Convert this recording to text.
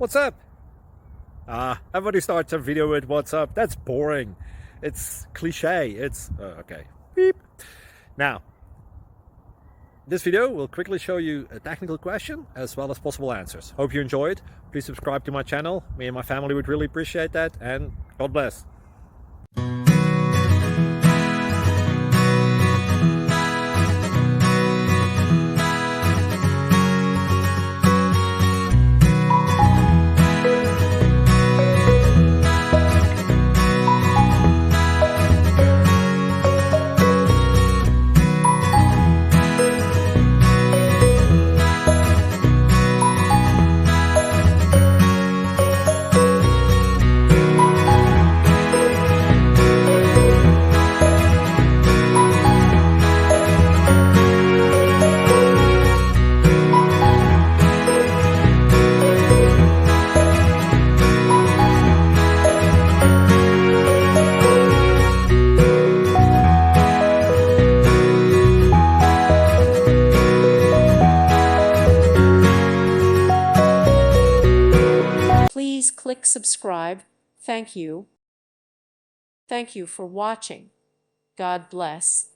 What's up? Everybody starts a video with what's up. That's boring. It's cliche. It's okay. Beep. Now, this video will quickly show you a technical question as well as possible answers. Hope you enjoyed. Please subscribe to my channel. Me and my family would really appreciate that, and God bless. Please click subscribe. Thank you. Thank you for watching. God bless.